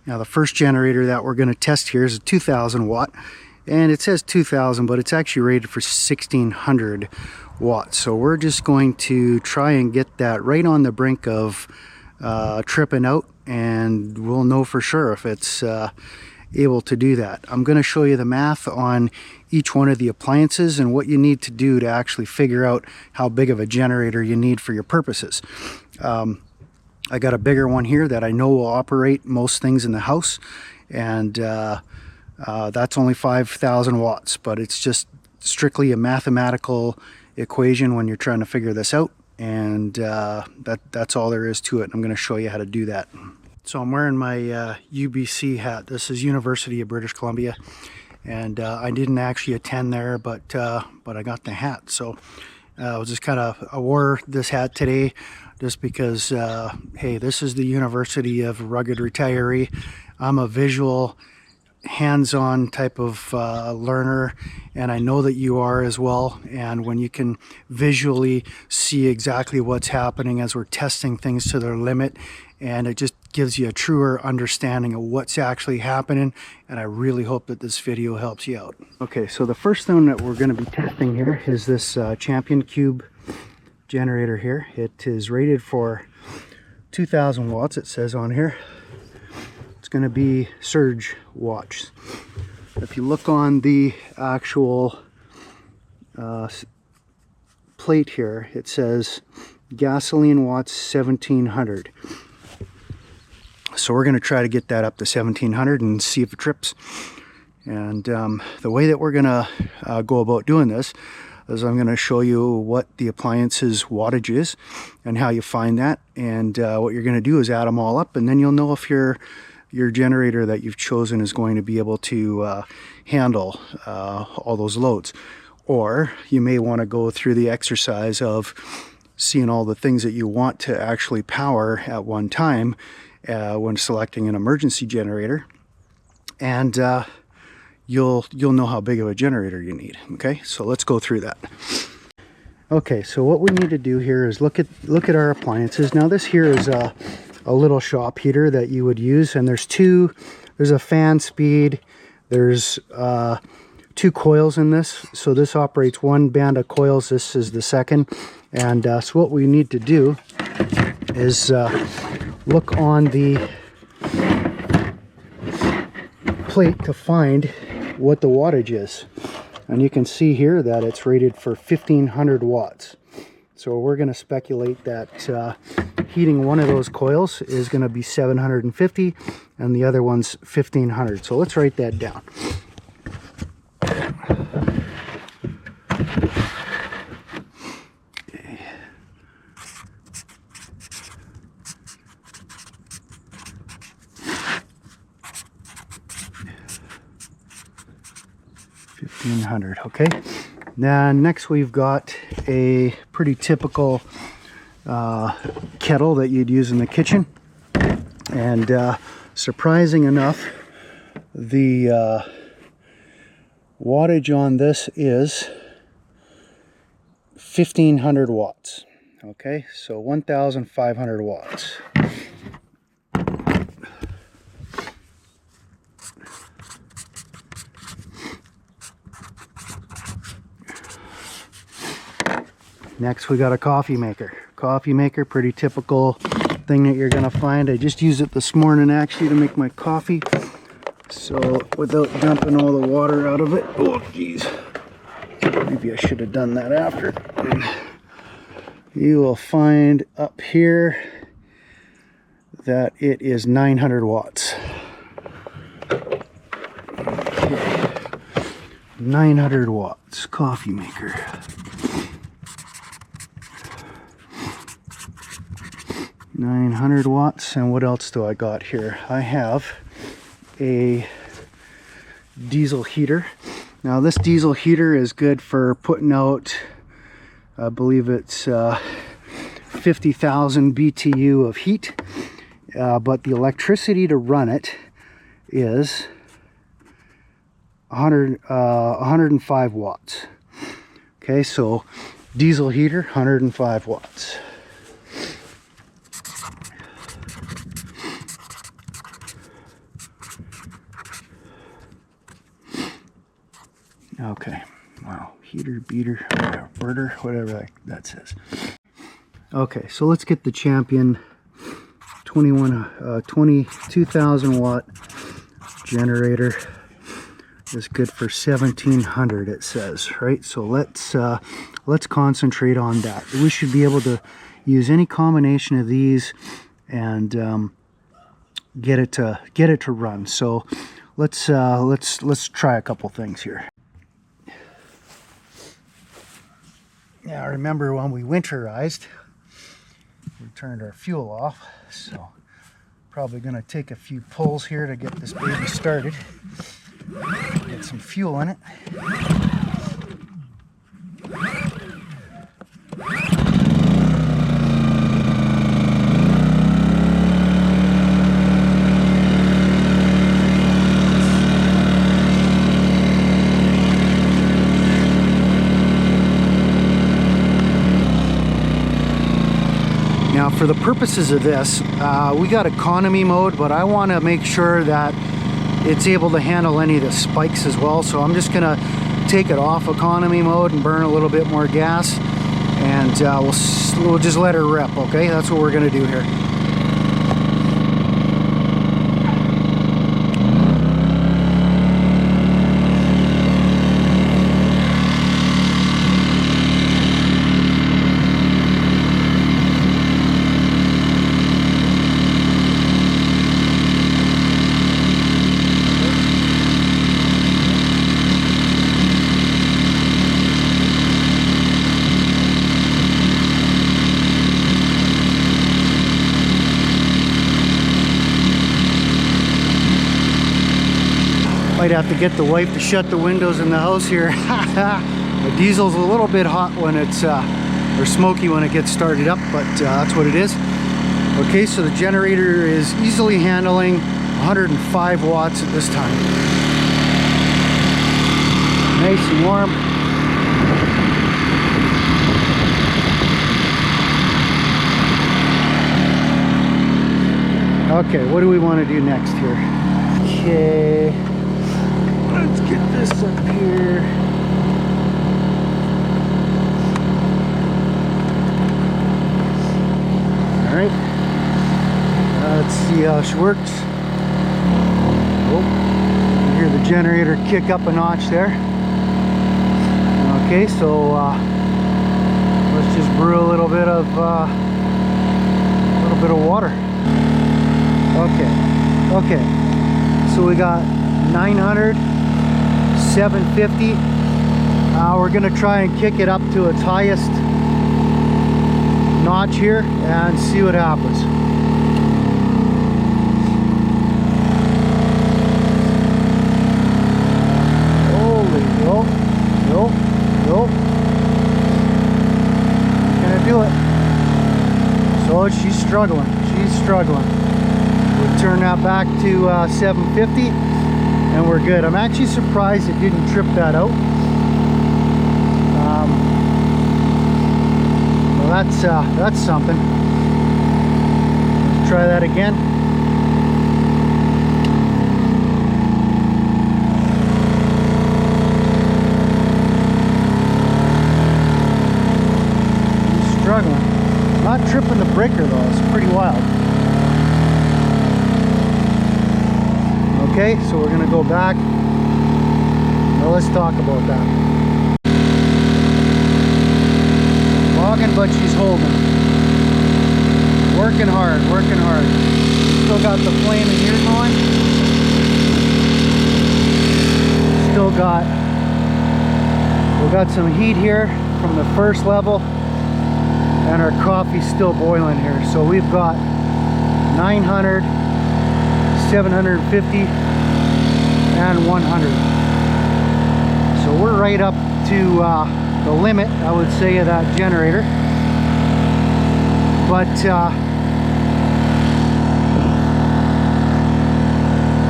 Now the first generator that we're going to test here is a 2000 watt, and it says 2000, but it's actually rated for 1600 watts. So we're just going to try and get that right on the brink of tripping out, and we'll know for sure if it's able to do that. I'm going to show you the math on each one of the appliances and what you need to do to actually figure out how big of a generator you need for your purposes. I got a bigger one here that I know will operate most things in the house, and that's only 5,000 watts, but it's just strictly a mathematical equation when you're trying to figure this out, and that's all there is to it. I'm going to show you how to do that. So I'm wearing my UBC hat. This is University of British Columbia, and I didn't actually attend there, but I got the hat. So I was just kind of, I wore this hat today just because, hey, this is the University of Rugged Retiree. I'm a visual, hands-on type of learner, and I know that you are as well. And when you can visually see exactly what's happening as we're testing things to their limit, and it just gives you a truer understanding of what's actually happening, and I really hope that this video helps you out. Okay, so the first thing that we're going to be testing here is this Champion Cube generator here. It is rated for 2000 watts, it says on here. It's going to be surge watts. If you look on the actual plate here, it says gasoline watts 1700. So we're going to try to get that up to 1700 and see if it trips. And the way that we're going to go about doing this is I'm going to show you what the appliance's wattage is and how you find that. And what you're going to do is add them all up, and then you'll know if your generator that you've chosen is going to be able to handle all those loads. Or you may want to go through the exercise of seeing all the things that you want to actually power at one time when selecting an emergency generator, and you'll know how big of a generator you need. Okay, so let's go through that. Okay, so what we need to do here is look at our appliances. Now this here is a little shop heater that you would use, and there's a fan speed, there's 2 coils in this, so this operates 1 band of coils. This is the second, and so what we need to do is look on the plate to find what the wattage is, and you can see here that it's rated for 1500 watts. So we're going to speculate that heating one of those coils is going to be 750 and the other one's 1500. So let's write that down. Okay, now next we've got a pretty typical kettle that you'd use in the kitchen, and surprising enough, the wattage on this is 1500 watts. Okay, so 1500 watts. Next we got a coffee maker. Coffee maker, pretty typical thing that you're gonna find. I just used it this morning actually to make my coffee, so without dumping all the water out of it. Oh geez, maybe I should have done that after. You will find up here that it is 900 watts. Okay. 900 watts coffee maker. $900 and what else do I got here? I have a diesel heater. Now this diesel heater is good for putting out, I believe it's 50,000 BTU of heat, but the electricity to run it is 105 watts. Okay, so diesel heater, 105 watts. Okay, wow, heater, beater, inverter, whatever that says. Okay, so let's get the Champion 22,000 watt generator. Is good for 1,700, it says, right? So let's concentrate on that. We should be able to use any combination of these and get it to run. So let's try a couple things here. Now remember when we winterized, we turned our fuel off, so probably gonna take a few pulls here to get this baby started. Get some fuel in it. Now for the purposes of this, we got economy mode, but I want to make sure that it's able to handle any of the spikes as well. So I'm just gonna take it off economy mode and burn a little bit more gas, and we'll just let her rip. Okay, that's what we're gonna do here. Might have to get the wife to shut the windows in the house here. The diesel's a little bit hot when it's or smoky when it gets started up, but that's what it is. Okay, so the generator is easily handling 105 watts at this time. Nice and warm. Okay, what do we want to do next here? Okay, let's get this up here. All right, let's see how she works. Oh, you hear the generator kick up a notch there. Okay, so let's just brew a little bit of water. Okay, so we got 900, 750. We're gonna try and kick it up to its highest notch here and see what happens. Holy, nope. Gonna do it. So she's struggling. We'll turn that back to 750 and we're good. I'm actually surprised it didn't trip that out. Well, that's something. Let's try that again. He's struggling. Not tripping the breaker though. It's pretty wild. Okay, so we're gonna go back. Now let's talk about that. Logging, but she's holding. Working hard. Still got the flame in here going. We've got some heat here from the first level, and our coffee's still boiling here. So we've got 900, 750, and 100. So we're right up to the limit, I would say, of that generator. But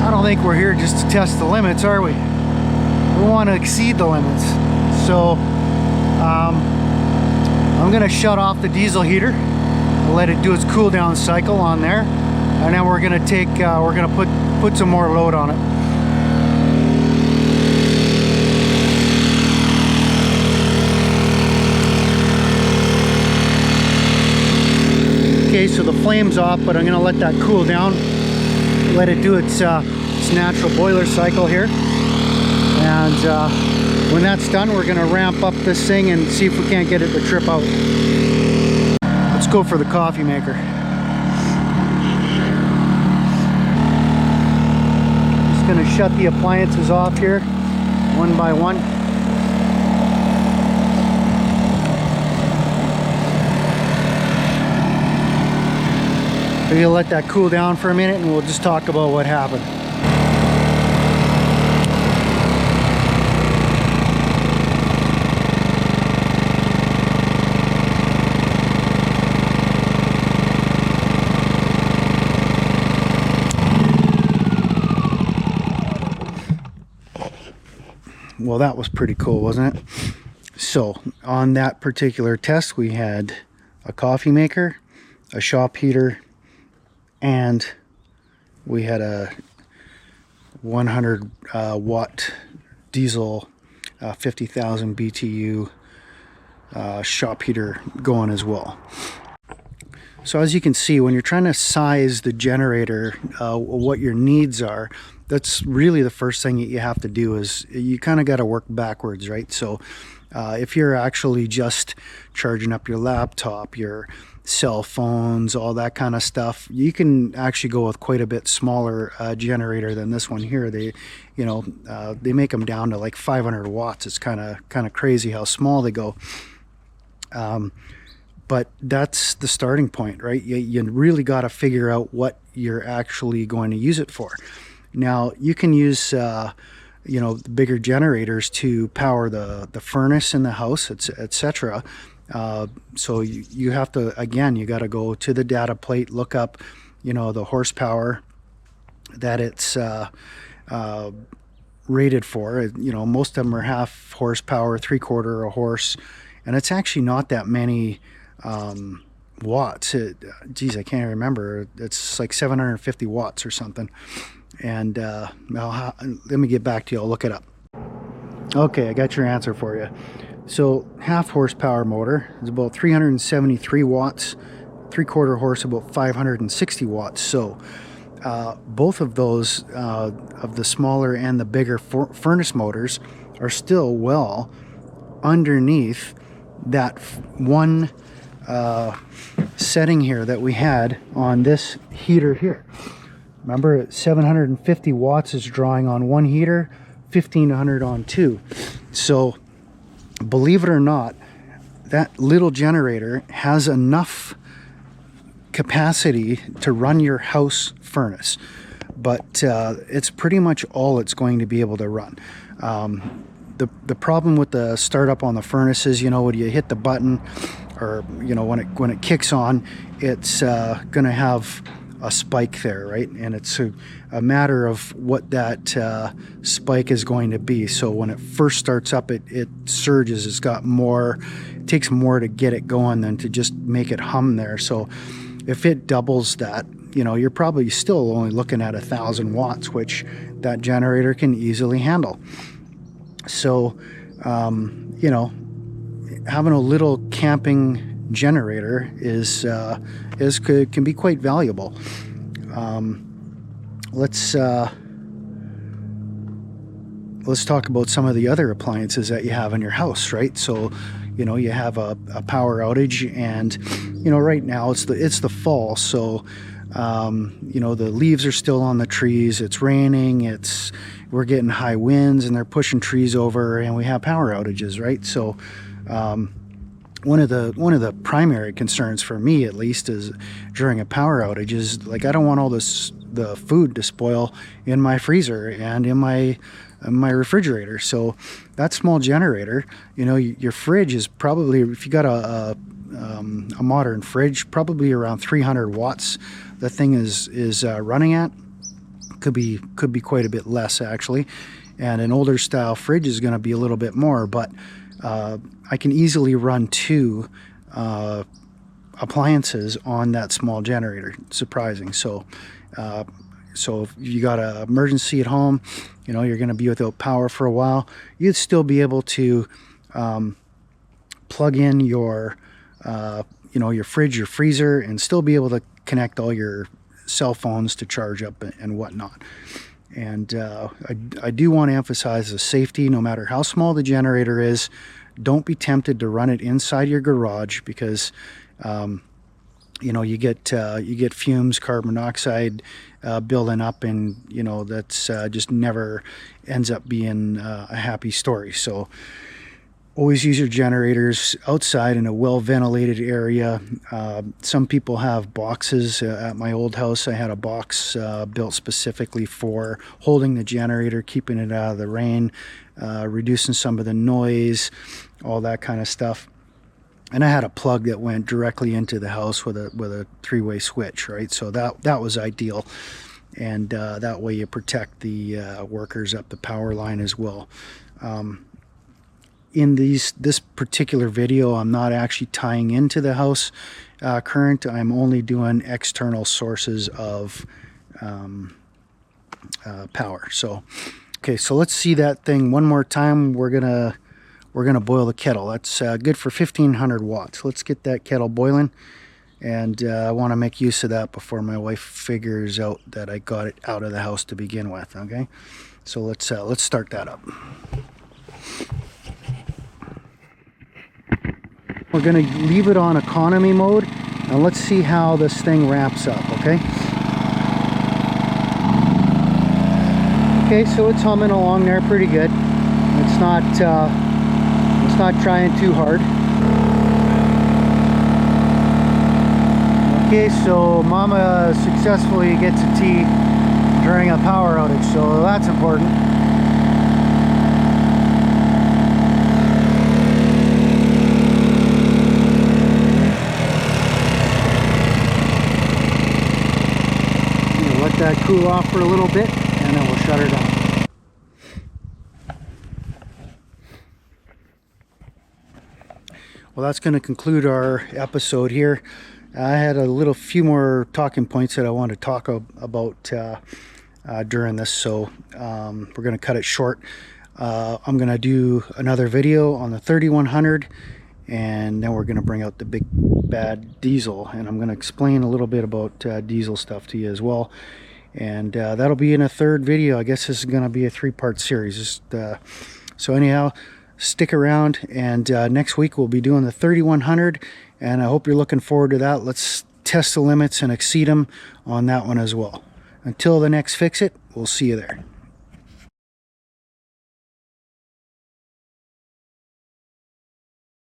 I don't think we're here just to test the limits, are we? We want to exceed the limits. So I'm gonna shut off the diesel heater and let it do its cool down cycle on there, and then we're gonna put some more load on it. so the flame's off, but I'm gonna let that cool down, let it do its natural boiler cycle here. And when that's done, we're gonna ramp up this thing and see if we can't get it to trip out. Let's go for the coffee maker. Just gonna shut the appliances off here, one by one. We'll let that cool down for a minute and we'll just talk about what happened. Well, that was pretty cool, wasn't it? So on that particular test, we had a coffee maker, a shop heater, and we had a 100 watt diesel 50,000 BTU shop heater going as well. So as you can see, when you're trying to size the generator, what your needs are, that's really the first thing that you have to do is you kind of got to work backwards, right? So if you're actually just charging up your laptop, your cell phones, all that kind of stuff, you can actually go with quite a bit smaller generator than this one here. They, they make them down to like 500 watts. It's kind of crazy how small they go. But that's the starting point, right? You really got to figure out what you're actually going to use it for. Now you can use the bigger generators to power the furnace in the house, etc. So you have to, again, you got to go to the data plate, look up, the horsepower that it's rated for. Most of them are half horsepower, 3/4 a horse, and it's actually not that many watts. Geez, I can't remember. It's like 750 watts or something. And let me get back to you. I'll look it up. Okay, I got your answer for you. So half horsepower motor is about 373 watts, 3/4 horse about 560 watts. So both of those, of the smaller and the bigger furnace motors, are still well underneath that one setting here that we had on this heater here. Remember, 750 watts is drawing on one heater, 1500 on two. So believe it or not, that little generator has enough capacity to run your house furnace, but it's pretty much all it's going to be able to run. The problem with the startup on the furnace is, when you hit the button, or when it kicks on, it's going to have a spike there, right? And it's a matter of what that spike is going to be. So when it first starts up, it surges. It's got more, it takes more to get it going than to just make it hum there. So if it doubles that, you're probably still only looking at 1,000 watts, which that generator can easily handle. So, having a little camping generator can be quite valuable. Let's talk about some of the other appliances that you have in your house, right? So you have a power outage, and right now it's the fall, so the leaves are still on the trees, it's raining, we're getting high winds, and they're pushing trees over, and we have power outages, right? So one of the primary concerns for me, at least, is during a power outage is, like, I don't want all the food to spoil in my freezer and in my refrigerator. So that small generator, your fridge is probably, if you got a modern fridge, probably around 300 watts. The thing is running at could be quite a bit less, actually, and an older style fridge is going to be a little bit more, but I can easily run two appliances on that small generator. Surprising. So if you got an emergency at home, you're going to be without power for a while, you'd still be able to plug in your you know, your fridge, your freezer, and still be able to connect all your cell phones to charge up and whatnot. And I do want to emphasize the safety. No matter how small the generator is, don't be tempted to run it inside your garage, because you know, you get fumes, carbon monoxide building up, and you know, that's just never ends up being a happy story. So always use your generators outside in a well ventilated area. Some people have boxes. At my old house, I had a box built specifically for holding the generator, keeping it out of the rain, reducing some of the noise, all that kind of stuff. And I had a plug that went directly into the house with a three-way switch, right? So that was ideal, and that way you protect the workers up the power line as well. In this particular video, I'm not actually tying into the house current. I'm only doing external sources of power. So, okay, so let's see that thing one more time. We're gonna boil the kettle. That's good for 1500 watts. Let's get that kettle boiling, and I want to make use of that before my wife figures out that I got it out of the house to begin with. Okay, so let's start that up. We're going to leave it on economy mode, and let's see how this thing wraps up, okay? Okay, so it's humming along there pretty good. It's not trying too hard. Okay, so Mama successfully gets a tea during a power outage, so that's important. Let that cool off for a little bit, and then we'll shut her down. Well, that's going to conclude our episode here. I had a few more talking points that I want to talk about during this, so we're going to cut it short. I'm going to do another video on the 3100, and then we're going to bring out the big bad diesel, and I'm going to explain a little bit about diesel stuff to you as well. And that'll be in a third video. I guess this is going to be a three-part series. So anyhow, stick around, and next week we'll be doing the 3100, and I hope you're looking forward to that. Let's test the limits and exceed them on that one as well. Until the next fix it, we'll see you there.